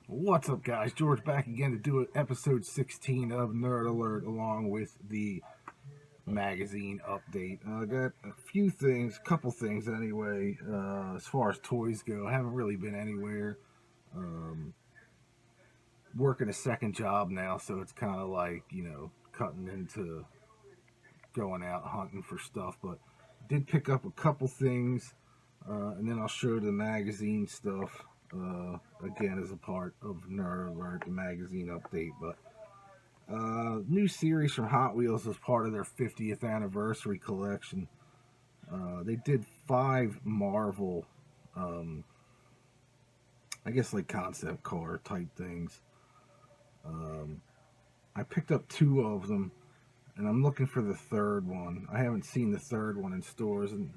What's up, guys? George back again to do episode 16 of Nerd Alert along with the magazine update. I got a few things, couple things anyway, as far as toys go. I haven't really been anywhere. Um, Working a second job now, so it's kind of like, cutting into going out hunting for stuff. But did pick up a couple things, and then I'll show the magazine stuff. Again, as a part of Nerd Alert, the magazine update. But new series from Hot Wheels as part of their 50th anniversary collection. They did 5 Marvel, um, I guess like concept car type things. Um, I picked up 2 of them, and I'm looking for the third one. I haven't seen the third one in stores, and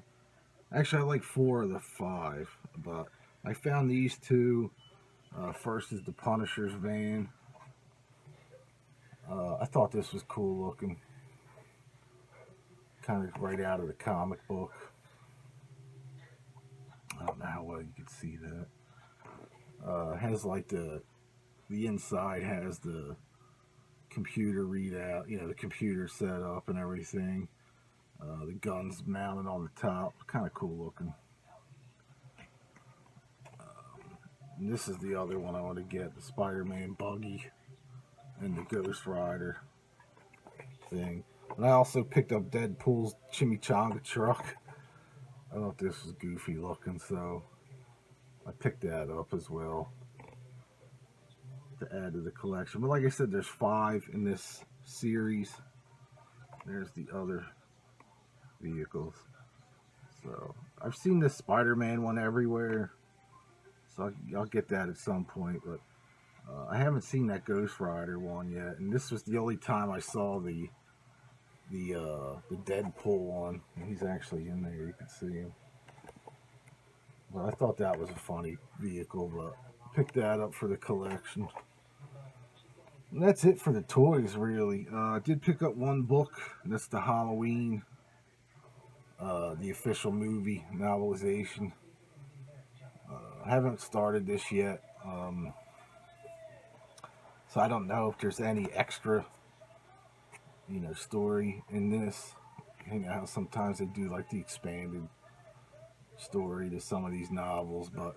actually I like 4 of the 5, but I found these 2. First is the Punisher's van. I thought this was cool looking, kind of right out of the comic book. I don't know how well you can see that. Has like the inside has the computer readout, the computer setup and everything. The guns mounted on the top, kind of cool looking. And this is the other one I want to get, the Spider-Man buggy and the Ghost Rider thing. And I also picked up Deadpool's chimichanga truck. I thought this was goofy looking, so I picked that up as well to add to the collection. But like I said, there's 5 in this series. There's the other vehicles. So I've seen this Spider-Man one everywhere, so I'll get that at some point. But I haven't seen that Ghost Rider one yet, and this was the only time I saw the Deadpool one. And he's actually in there. You can see him. But I thought that was a funny vehicle, but picked that up for the collection. And that's it for the toys, really. I did pick up 1 book, and that's the Halloween, the official movie novelization. I haven't started this yet, so I don't know if there's any extra, story in this. How sometimes they do like the expanded story to some of these novels, but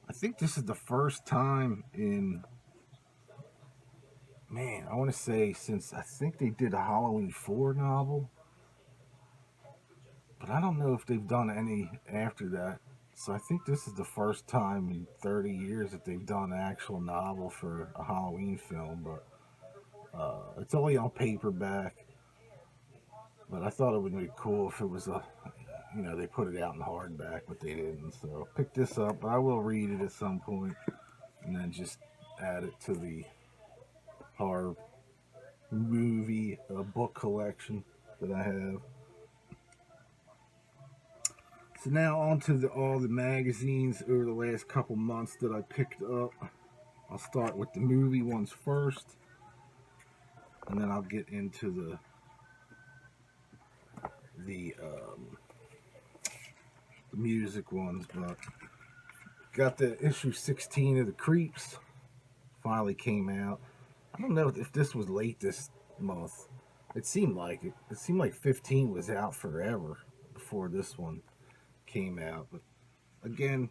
I think this is the first time in, I want to say since I think they did a Halloween 4 novel, but I don't know if they've done any after that. So I think this is the first time in 30 years that they've done an actual novel for a Halloween film, but it's only on paperback. But I thought it would be cool if it was they put it out in hardback, but they didn't. So pick this up, but I will read it at some point, and then just add it to the horror movie book collection that I have. So now on to all the magazines over the last couple months that I picked up. I'll start with the movie ones first, and then I'll get into the music ones. But got the issue 16 of the Creeps. Finally came out. I don't know if this was late this month. It seemed like it. It seemed like 15 was out forever before this one came out. But again,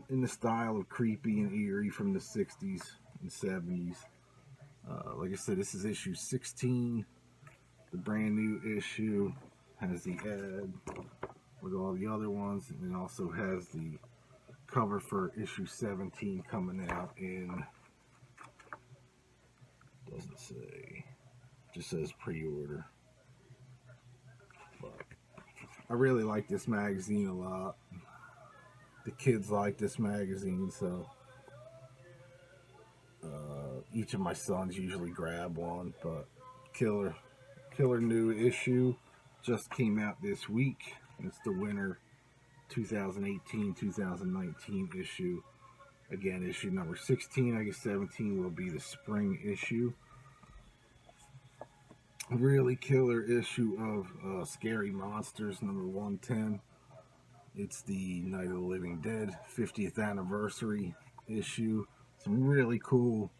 in the style of creepy and eerie from the 60s and 70s. Like I said, this is issue 16. The brand new issue has the ad with all the other ones, and it also has the cover for issue 17 coming out in, doesn't say, just says pre-order. But I really like this magazine a lot. The kids like this magazine, so each of my sons usually grab one. But killer new issue just came out this week. It's the winter 2018-2019 issue. Again, issue number 16. I guess 17 will be the spring issue. really killer issue of Scary Monsters number 110. It's the Night of the Living Dead 50th anniversary issue. Some really cool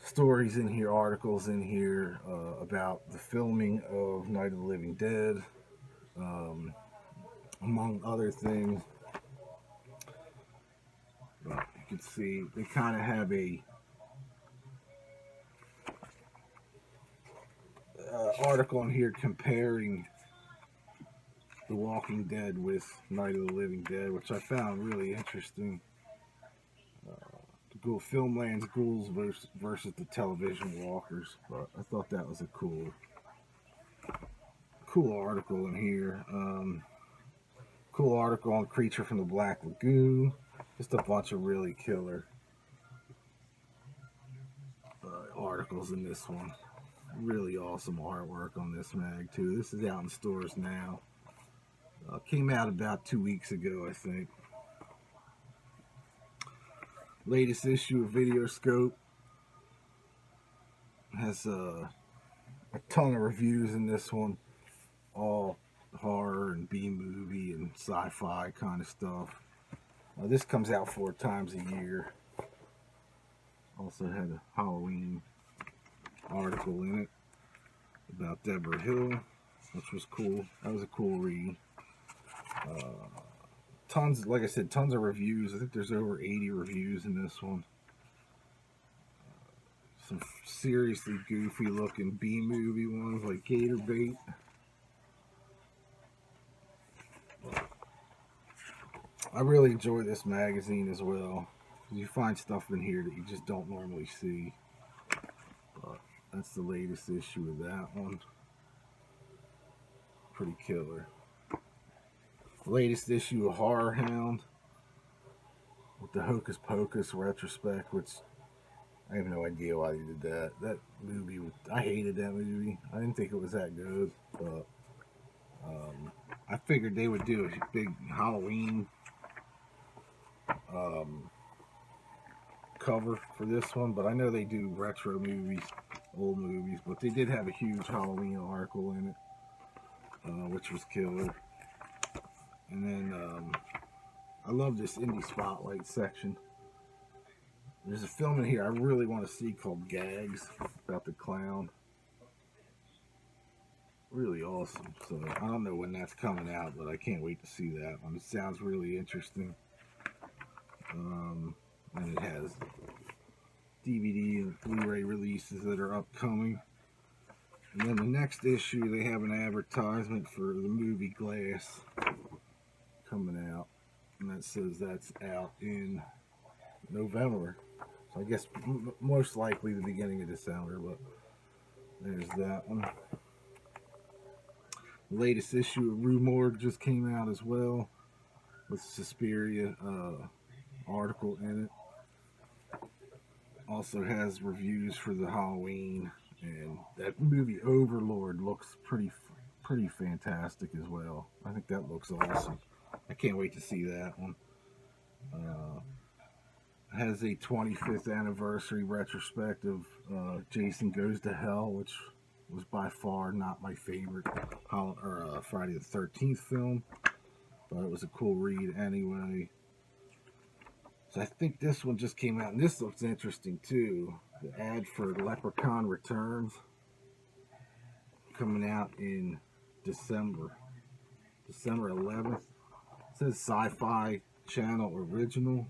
stories in here, articles in here about the filming of Night of the Living Dead, among other things. You can see they kind of have a article in here comparing The Walking Dead with Night of the Living Dead, which I found really interesting. The Filmland's ghouls versus the television walkers. But I thought that was a cool article in here. Cool article on Creature from the Black Lagoon. Just a bunch of really killer articles in this one. Really awesome artwork on this mag too. This is out in stores now. Came out about 2 weeks ago, I think. Latest issue of Videoscope has a ton of reviews in this one, all horror and B-movie and sci-fi kind of stuff. This comes out 4 times a year. Also had a Halloween article in it about Deborah Hill, which was cool. That was a cool read. Tons, like I said, tons of reviews. I think there's over 80 reviews in this one. Some seriously goofy looking B-movie ones like Gator Bait. I really enjoy this magazine as well. You find stuff in here that you just don't normally see. But that's the latest issue of that one. Pretty killer. Latest issue of Horror Hound with the Hocus Pocus retrospect, which I have no idea why they did that. That movie, I hated that movie. I didn't think it was that good, but I figured they would do a big Halloween cover for this one, but I know they do retro movies, old movies, but they did have a huge Halloween article in it, which was killer. And then I love this indie spotlight section. There's a film in here I really want to see called Gags, about the clown. Really awesome. So I don't know when that's coming out, but I can't wait to see that one. It sounds really interesting. And it has DVD and Blu-ray releases that are upcoming. And then the next issue, they have an advertisement for the movie Glass coming out, and that says that's out in November. So I guess most likely the beginning of December, but there's that one. The latest issue of Rue Morgue just came out as well, with Suspiria article in it. Also has reviews for the Halloween, and that movie Overlord looks pretty fantastic as well. I think that looks awesome. I can't wait to see that one. Has a 25th anniversary retrospective. Jason Goes to Hell, which was by far not my favorite Friday the 13th film, but it was a cool read anyway. So I think this one just came out, and this looks interesting too. The ad for Leprechaun Returns, coming out in December 11th. It says Sci-Fi Channel Original,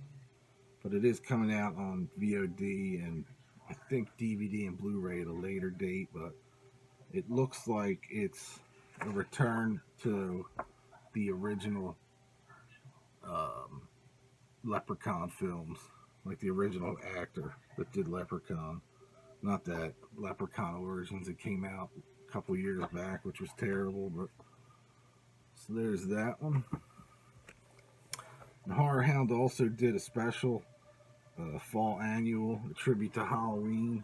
but it is coming out on VOD and I think DVD and Blu-ray at a later date. But it looks like it's a return to the original Leprechaun films, like the original actor that did Leprechaun. Not that Leprechaun Origins that came out a couple years back, which was terrible, but so there's that one. And Horror Hound also did a special fall annual, a tribute to Halloween.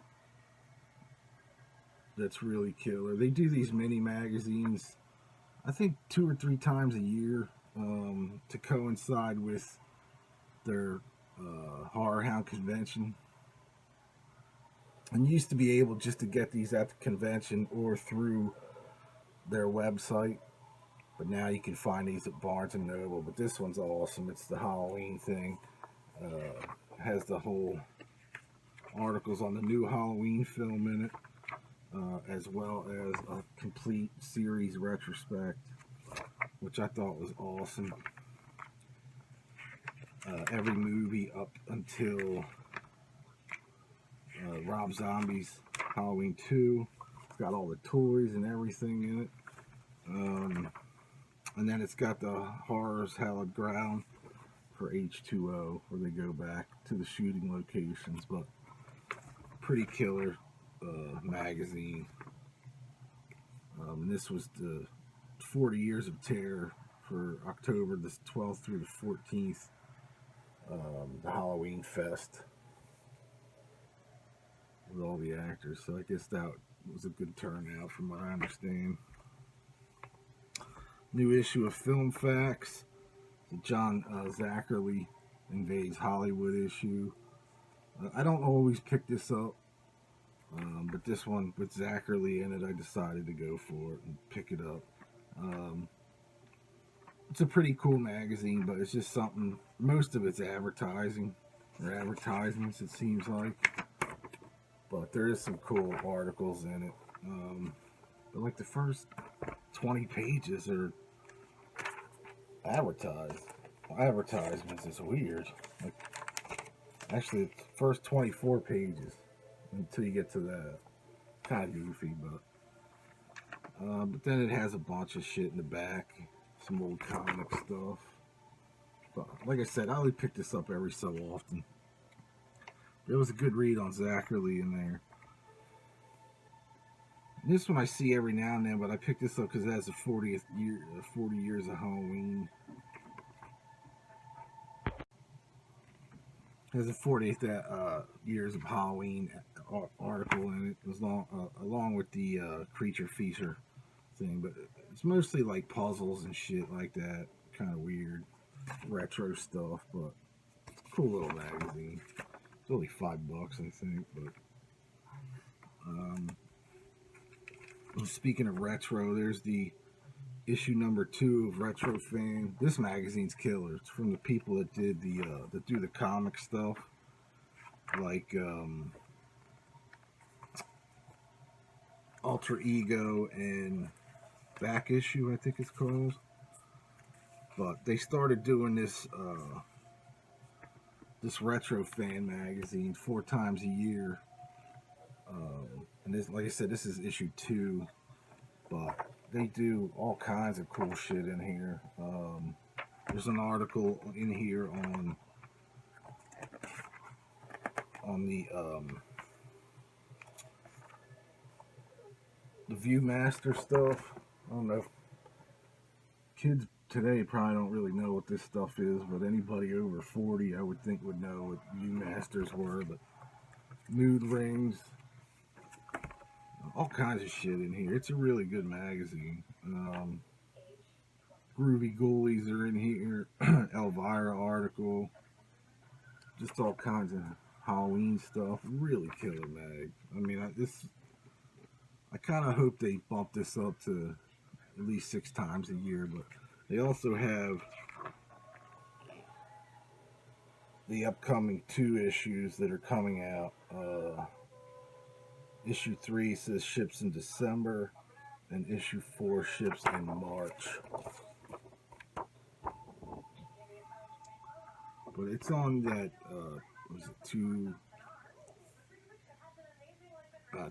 That's really killer. They do these mini magazines, I think 2 or 3 times a year, to coincide with their Horror Hound convention. And you used to be able just to get these at the convention or through their website, but now you can find these at Barnes and Noble. But this one's awesome. It's the Halloween thing. Has the whole articles on the new Halloween film in it, as well as a complete series retrospect, which I thought was awesome. Every movie up until Rob Zombie's Halloween 2. It's got all the toys and everything in it. And then it's got the Horrors Hallowed Ground for H2O, where they go back to the shooting locations. But pretty killer magazine. And this was the 40 Years of Terror for October the 12th through the 14th. The Halloween Fest with all the actors. So I guess that was a good turnout from what I understand. New issue of Film Facts. The John Zachary Invades Hollywood issue. I don't always pick this up, but this one with Zachary in it, I decided to go for it and pick it up. It's a pretty cool magazine, but it's just something, most of it's advertising, or advertisements, it seems like. But there is some cool articles in it. But like the first 20 pages are advertisements. Is weird. Like, actually, the first 24 pages until you get to that. Kind of goofy, but then it has a bunch of shit in the back, some old comic stuff. But like I said, I only pick this up every so often. There was a good read on Zachary in there. This one I see every now and then, but I picked this up because it has the 40 years of Halloween. It has a 40th years of Halloween article in it, along with the creature feature thing. But it's mostly like puzzles and shit like that. Kind of weird, retro stuff, but cool little magazine. It's only $5, I think. But speaking of retro, there's the issue number 2 of Retro Fan. This magazine's killer. It's from the people that did that do the comic stuff, like Alter Ego and Back Issue, I think it's called. But they started doing this Retro Fan magazine 4 times a year. And this, like I said, this is issue 2, but they do all kinds of cool shit in here. There's an article in here on the Viewmaster stuff. I don't know. Kids today probably don't really know what this stuff is, but anybody over 40, I would think, would know what Viewmasters were. But nude rings, all kinds of shit in here. It's a really good magazine. Groovy Ghoulies are in here. Elvira article. Just all kinds of Halloween stuff. Really killer mag. I mean, I kind of hope they bump this up to at least 6 times a year. But they also have the upcoming 2 issues that are coming out. Issue 3 says ships in December, and issue 4 ships in March. But it's on that, was it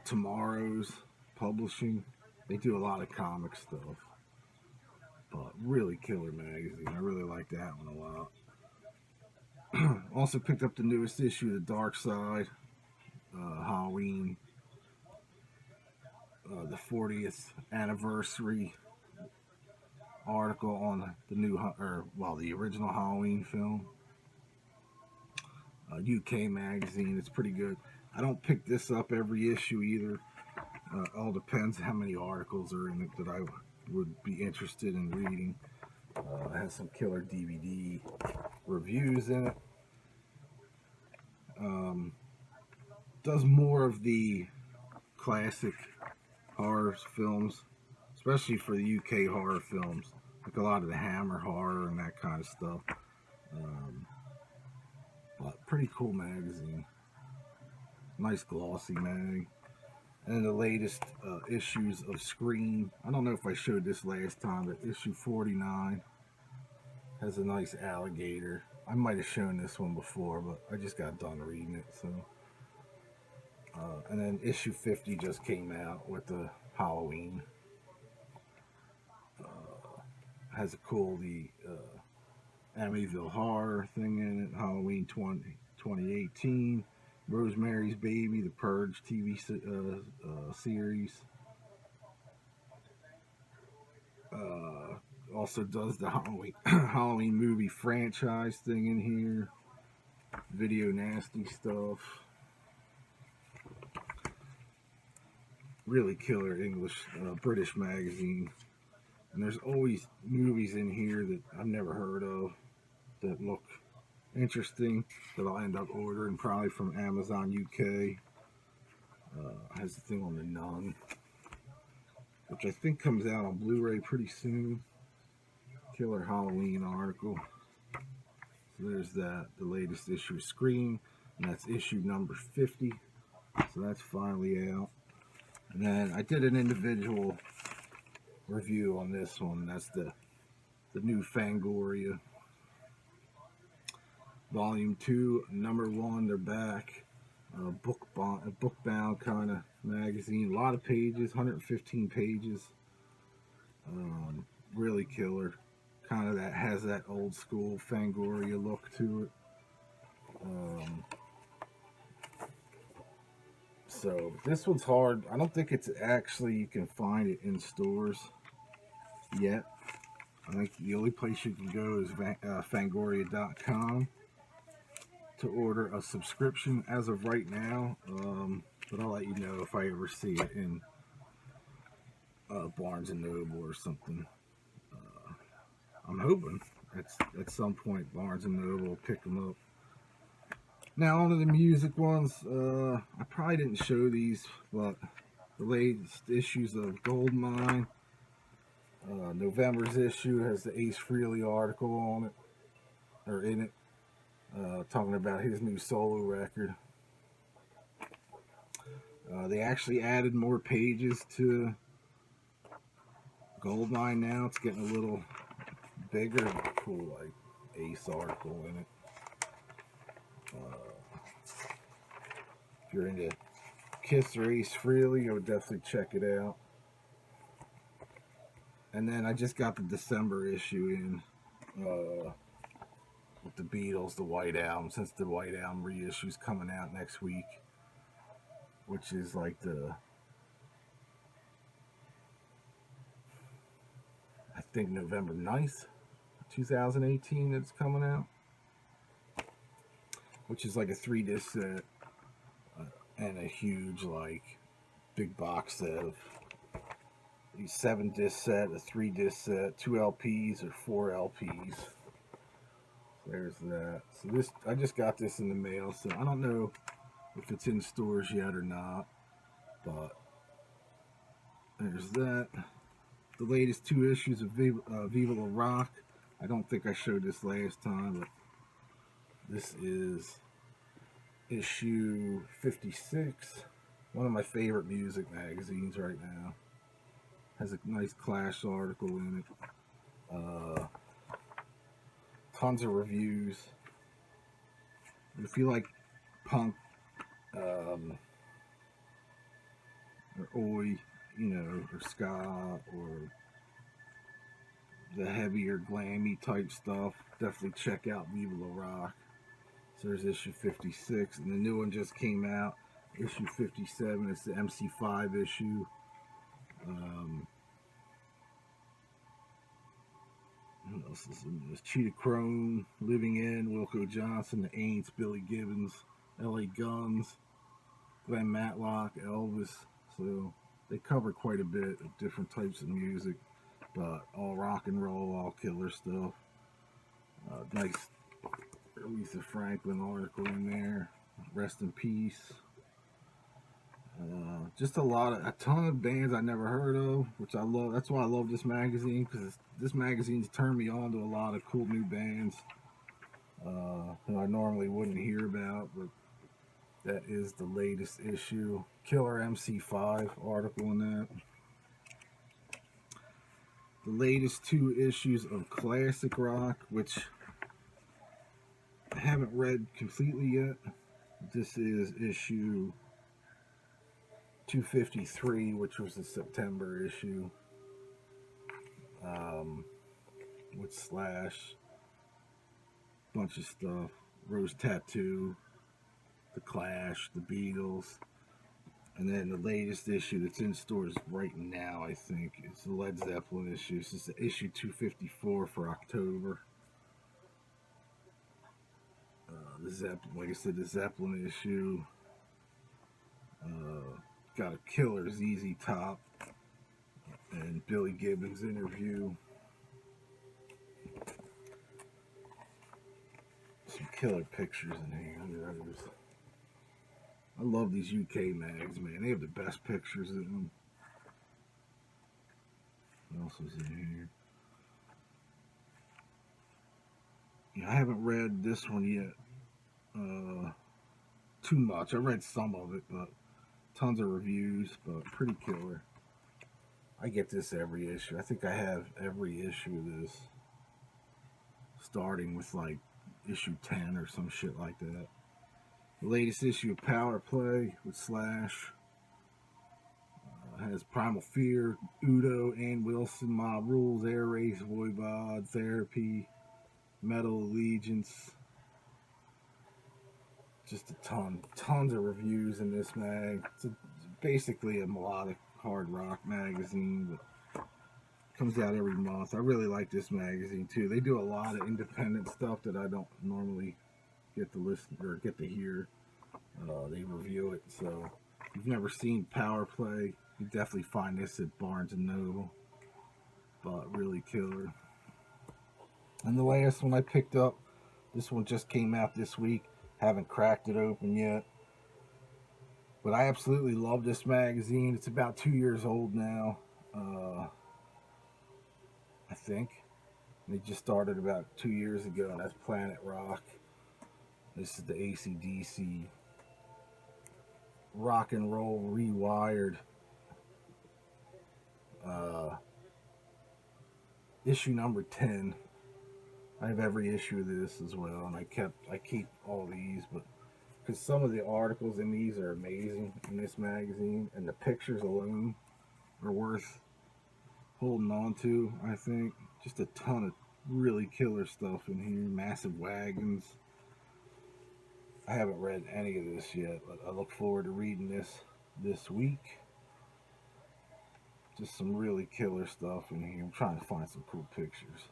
Tomorrow's Publishing. They do a lot of comic stuff. But really killer magazine. I really like that one a lot. Also picked up the newest issue of The Dark Side, Halloween. The 40th anniversary article on the original Halloween film. UK magazine. It's pretty good. I don't pick this up every issue either. All depends how many articles are in it that I would be interested in reading. It has some killer DVD reviews in it. does more of the classic horror films, especially for the UK horror films, like a lot of the Hammer horror and that kind of stuff. Um, but pretty cool magazine, nice glossy mag. And the latest issues of Scream. I don't know if I showed this last time, but issue 49 has a nice alligator. I might have shown this one before, but I just got done reading it. So, and then issue 50 just came out with the Halloween. Has a cool Amityville horror thing in it. Halloween 2018. Rosemary's Baby, the Purge TV series. Also does the Halloween movie franchise thing in here. Video nasty stuff. Really killer English, British magazine. And there's always movies in here that I've never heard of that look interesting that I'll end up ordering probably from Amazon UK. Has the thing on The Nun, which I think comes out on Blu-ray pretty soon. Killer Halloween article. So there's that, the latest issue of Scream, and that's issue number 50. So that's finally out. And then I did an individual review on this one. That's the new Fangoria. Volume 2, number 1, they're back. Bookbound kind of magazine. A lot of pages, 115 pages. Really killer. Kind of that has that old school Fangoria look to it. So this one's hard. I don't think it's actually, you can find it in stores yet. I think the only place you can go is Fangoria.com to order a subscription as of right now. But I'll let you know if I ever see it in Barnes & Noble or something. I'm hoping at some point Barnes & Noble will pick them up. Now on to the music ones. I probably didn't show these, but the latest issues of Goldmine. November's issue has the Ace Frehley article on it, or in it, talking about his new solo record. They actually added more pages to Goldmine now. It's getting a little bigger. Cool, like Ace article in it. If you're into Kiss or Ace Frehley, I would definitely check it out. And then I just got the December issue in with the Beatles, the White Album, since the White Album reissue's coming out next week, which is like I think November 9th, 2018 that's coming out, which is like a 3-disc set and a huge, like, big box set of 7-disc set, a 3-disc set, 2 LPs or 4 LPs. There's that. So this, I just got this in the mail, so I don't know if it's in stores yet or not, but there's that. The latest 2 issues of Viva La Rock. I don't think I showed this last time, but this is issue 56. One of my favorite music magazines right now. Has a nice Clash article in it. Tons of reviews. If you like punk, or oi, or ska, or the heavier glammy type stuff, definitely check out Viva La Rock. So there's issue 56, and the new one just came out, issue 57. It's the MC5 issue. What else is in this? Cheetah Chrome, Living In, Wilco Johnson, The Aints, Billy Gibbons, LA Guns, Glenn Matlock, Elvis. So they cover quite a bit of different types of music, but all rock and roll, all killer stuff. Nice Aretha Franklin article in there. Rest in peace. Just a ton of bands I never heard of, which I love. That's why I love this magazine, because this magazine's turned me on to a lot of cool new bands who I normally wouldn't hear about. But that is the latest issue. Killer MC5 article in that. The latest 2 issues of Classic Rock, which I haven't read completely yet. This is issue 253, which was the September issue, with Slash, bunch of stuff, Rose Tattoo, The Clash, The Beatles, and then the latest issue that's in stores right now, I think, is the Led Zeppelin issue. This is issue 254 for October. The Zeppelin, like I said, the Zeppelin issue. Got a killer ZZ Top and Billy Gibbons interview. Some killer pictures in here. I love these UK mags, man. They have the best pictures in them. What else is in here? Yeah, I haven't read this one yet too much. I read some of it, but tons of reviews, but pretty killer. I get this every issue. I think I have every issue of this, starting with like issue 10 or some shit like that. The latest issue of Power Play with Slash has Primal Fear, Udo, Ann Wilson, Mob Rules, Air Race, Voivod, Therapy, Metal Allegiance. Just tons of reviews in this mag. It's basically a melodic hard rock magazine, but comes out every month. I really like this magazine too. They do a lot of independent stuff that I don't normally get to listen or get to hear. They review it, so if you've never seen Power Play, you definitely find this at Barnes & Noble, but really killer. And the last one I picked up, this one just came out this week. Haven't cracked it open yet, but I absolutely love this magazine. It's about 2 years old now, I think. They just started about 2 years ago, and that's Planet Rock. This is the AC/DC Rock and Roll Rewired issue number 10. I have every issue of this as well, and I keep all these, but because some of the articles in these are amazing in this magazine, and the pictures alone are worth holding on to. I think just a ton of really killer stuff in here. Massive Wagons. I haven't read any of this yet, but I look forward to reading this week. Just some really killer stuff in here. I'm trying to find some cool pictures.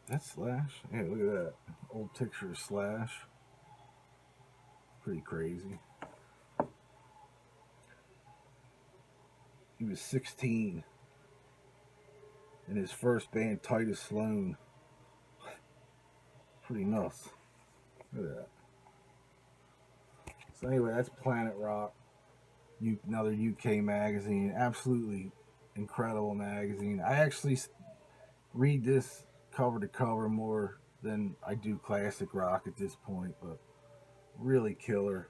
That's Slash. Yeah, look at that. Old picture of Slash. Pretty crazy. He was 16 in his first band, Titus Sloan. Pretty nuts. Look at that. So anyway, that's Planet Rock. Another UK magazine. Absolutely incredible magazine. I actually read this cover to cover more than I do Classic Rock at this point, but really killer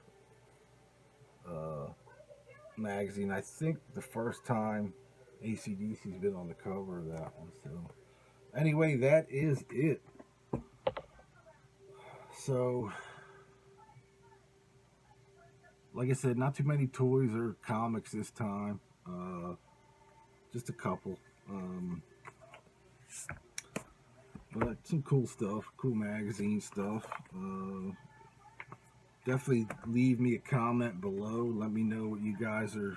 magazine. I think the first time AC/DC's been on the cover of that one. So anyway, that is it. So like I said, not too many toys or comics this time. Just a couple. But some cool stuff, cool magazine stuff. Definitely leave me a comment below. Let me know what you guys are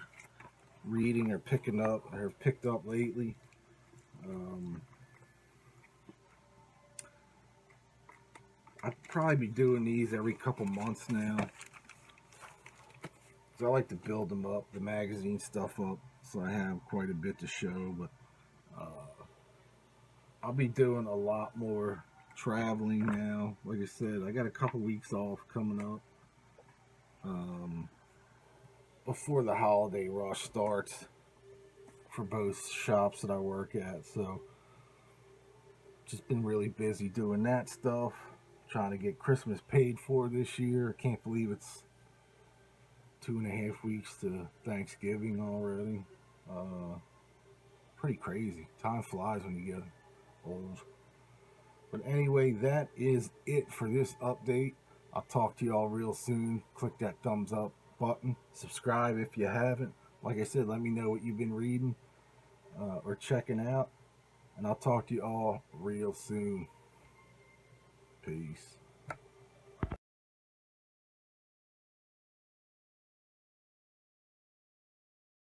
reading or picking up or picked up lately. I'll probably be doing these every couple months now. So I like to build them up, the magazine stuff up, so I have quite a bit to show. But I'll be doing a lot more traveling now. Like I said, I got a couple weeks off coming up. before the holiday rush starts for both shops that I work at. So just been really busy doing that stuff, trying to get Christmas paid for this year. Can't believe it's 2.5 weeks to Thanksgiving already. Pretty crazy. Time flies when you get old. But anyway, that is it for this update. I'll talk to y'all real soon. Click that thumbs up button. Subscribe if you haven't. Like I said, let me know what you've been reading or checking out. And I'll talk to you all real soon. Peace.